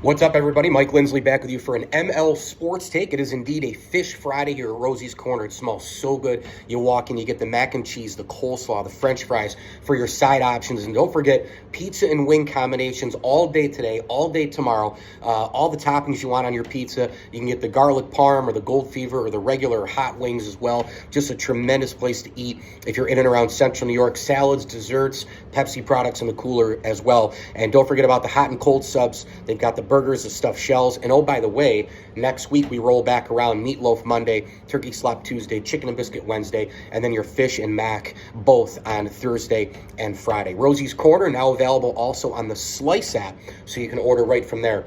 What's up, everybody? Mike Lindsley back with you for an ML Sports Take. It is indeed a Fish Friday here at Rosie's Corner. It smells so good. You walk in, you get the mac and cheese, the coleslaw, the french fries for your side options. And don't forget, pizza and wing combinations all day today, all day tomorrow. All the toppings you want on your pizza. You can get the garlic parm or the gold fever or the regular hot wings as well. Just a tremendous place to eat if you're in and around Central New York. Salads, desserts, Pepsi products in the cooler as well. And don't forget about the hot and cold subs. They've got the burgers, the stuffed shells. And oh, by the way, next week we roll back around Meatloaf Monday, Turkey Slop Tuesday, Chicken and Biscuit Wednesday, and then your fish and mac both on Thursday and Friday. Rosie's Corner now available also on the Slice app, so you can order right from there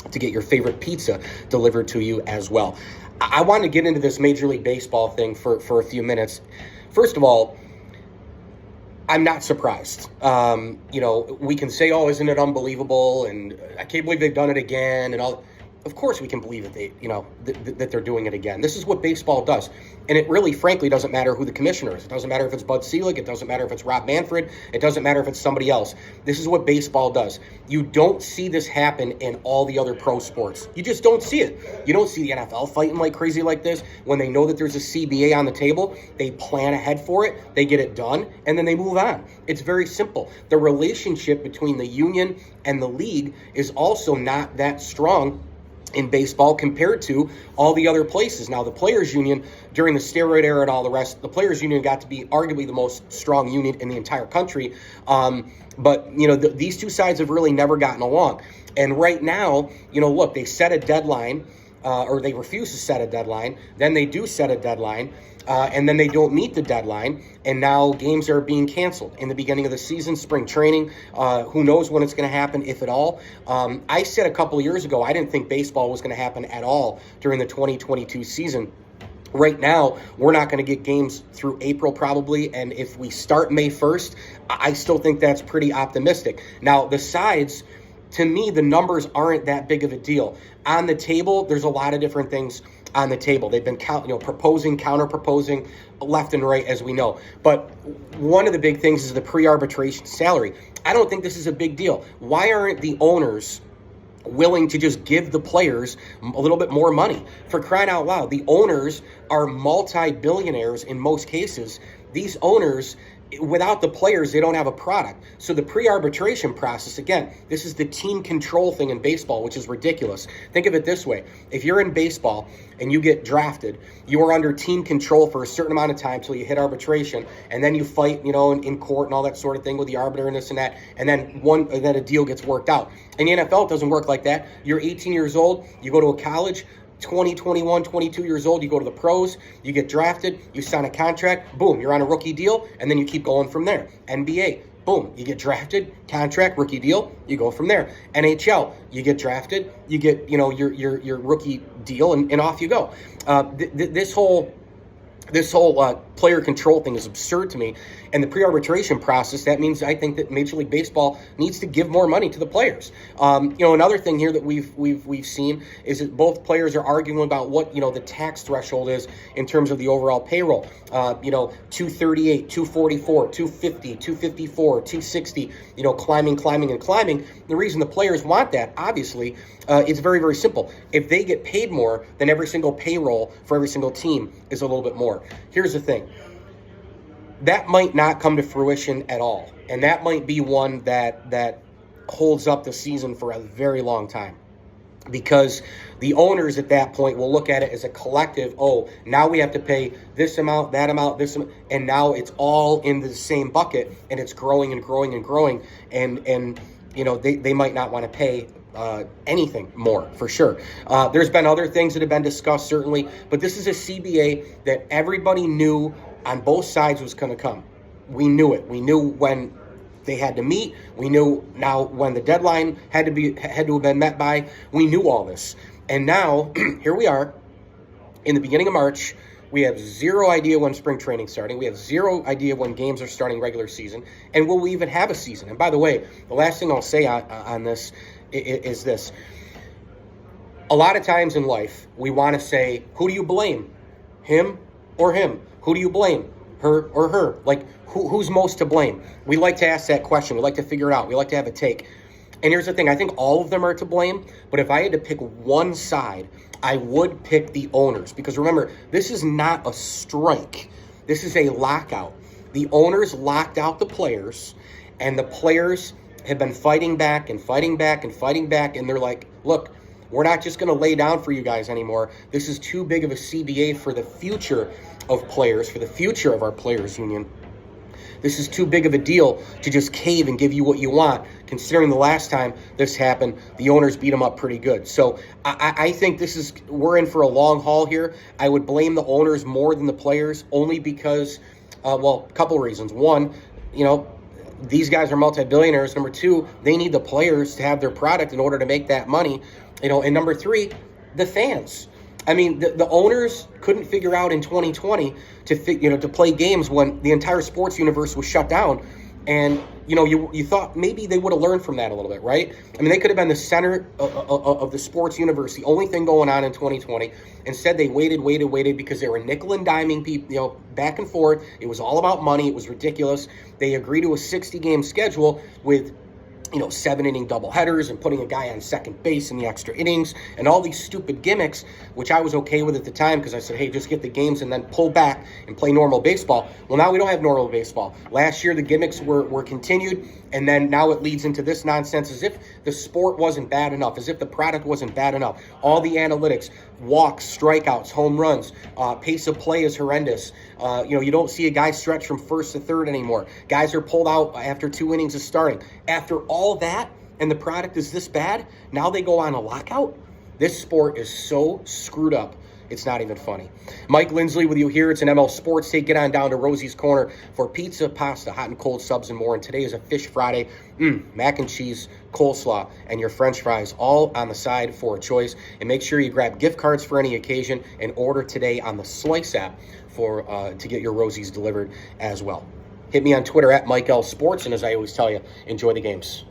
to get your favorite pizza delivered to you as well. I want to get into this Major League Baseball thing for a few minutes. First of all, I'm not surprised. We can say, oh, isn't it unbelievable? And I can't believe they've done it again and all. Of course we can believe that that they're doing it again. This is what baseball does. And it really, frankly, doesn't matter who the commissioner is. It doesn't matter if it's Bud Selig. It doesn't matter if it's Rob Manfred. It doesn't matter if it's somebody else. This is what baseball does. You don't see this happen in all the other pro sports. You just don't see it. You don't see the NFL fighting like crazy like this. When they know that there's a CBA on the table, they plan ahead for it, they get it done, and then they move on. It's very simple. The relationship between the union and the league is also not that strong in baseball compared to all the other places. Now, the players' union during the steroid era and all the rest, the players' union got to be arguably the most strong union in the entire country. But these two sides have really never gotten along. And right now, look, they set a deadline, or they refuse to set a deadline. Then they do set a deadline. And then they don't meet the deadline, and now games are being canceled in the beginning of the season, spring training. Who knows when it's going to happen, if at all. I said a couple of years ago I didn't think baseball was going to happen at all during the 2022 season. Right now, we're not going to get games through April probably, and if we start May 1st, I still think that's pretty optimistic. Now, the sides, to me, the numbers aren't that big of a deal. On the table, there's a lot of different things on the table. They've been proposing, counter-proposing left and right, as we know. But one of the big things is the pre-arbitration salary. I don't think this is a big deal. Why aren't the owners willing to just give the players a little bit more money? For crying out loud, the owners are multi-billionaires in most cases. These owners, without the players, they don't have a product. So the pre-arbitration process, again, this is the team control thing in baseball, which is ridiculous. Think of it this way. If you're in baseball and you get drafted, you are under team control for a certain amount of time till you hit arbitration, and then you fight, in court and all that sort of thing with the arbiter and this and that, and then a deal gets worked out. In the NFL, it doesn't work like that. You're 18 years old, you go to a college, 20, 21, 22 years old, you go to the pros, you get drafted, you sign a contract, boom, you're on a rookie deal, and then you keep going from there. NBA, boom, you get drafted, contract, rookie deal, you go from there. NHL, you get drafted, you get, your rookie deal, and off you go. This whole player control thing is absurd to me. And the pre-arbitration process, that means I think that Major League Baseball needs to give more money to the players. Another thing here that we've seen is that both players are arguing about what the tax threshold is in terms of the overall payroll. 238, 244, 250, 254, 260. Climbing. The reason the players want that, obviously, it's very, very simple. If they get paid more, then every single payroll for every single team is a little bit more. Here's the thing. That might not come to fruition at all. And that might be one that holds up the season for a very long time. Because the owners at that point will look at it as a collective. Oh, now we have to pay this amount, that amount, this amount. And now it's all in the same bucket. And it's growing and growing and growing. And they might not want to pay anything more, for sure. There's been other things that have been discussed, certainly. But this is a CBA that everybody knew on both sides was going to come. We knew it. We knew when they had to meet. We knew now when the deadline had to have been met by. We knew all this. And now, here we are, in the beginning of March. We have zero idea when spring training's starting. We have zero idea when games are starting regular season. And will we even have a season? And by the way, the last thing I'll say on this is this. A lot of times in life, we want to say, who do you blame? Him or him? Who do you blame? Her or her? Like, who's most to blame? We like to ask that question. We like to figure it out. We like to have a take. And here's the thing, I think all of them are to blame, but if I had to pick one side, I would pick the owners. Because remember, this is not a strike. This is a lockout. The owners locked out the players, and the players have been fighting back and fighting back and fighting back, and they're like, look, we're not just going to lay down for you guys anymore. This is too big of a CBA for the future of players, for the future of our players union. This is too big of a deal to just cave and give you what you want, considering the last time this happened, the owners beat them up pretty good. So I think we're in for a long haul here. I would blame the owners more than the players, only because, a couple of reasons. One, these guys are multi-billionaires. Number two, they need the players to have their product in order to make that money. And number three, the fans. I mean, the owners couldn't figure out in 2020 to play games when the entire sports universe was shut down. And, you thought maybe they would have learned from that a little bit, right? I mean, they could have been the center of the sports universe, the only thing going on in 2020. Instead, they waited because they were nickel and diming people, back and forth. It was all about money. It was ridiculous. They agreed to a 60-game schedule with 7-inning doubleheaders and putting a guy on second base in the extra innings and all these stupid gimmicks, which I was okay with at the time because I said, hey, just get the games and then pull back and play normal baseball. Well, now we don't have normal baseball. Last year, the gimmicks were continued, and then now it leads into this nonsense as if the sport wasn't bad enough, as if the product wasn't bad enough. All the analytics, walks, strikeouts, home runs, pace of play is horrendous. You don't see a guy stretch from first to third anymore. Guys are pulled out after 2 innings of starting. After all that, and the product is this bad, now they go on a lockout? This sport is so screwed up, it's not even funny. Mike Lindsley with you here. It's an ML Sports Take. Get on down to Rosie's Corner for pizza, pasta, hot and cold subs, and more. And today is a Fish Friday. Mac and cheese, coleslaw, and your French fries all on the side for a choice. And make sure you grab gift cards for any occasion and order today on the Slice app to get your Rosie's delivered as well. Hit me on Twitter at Mike L Sports, and as I always tell you, enjoy the games.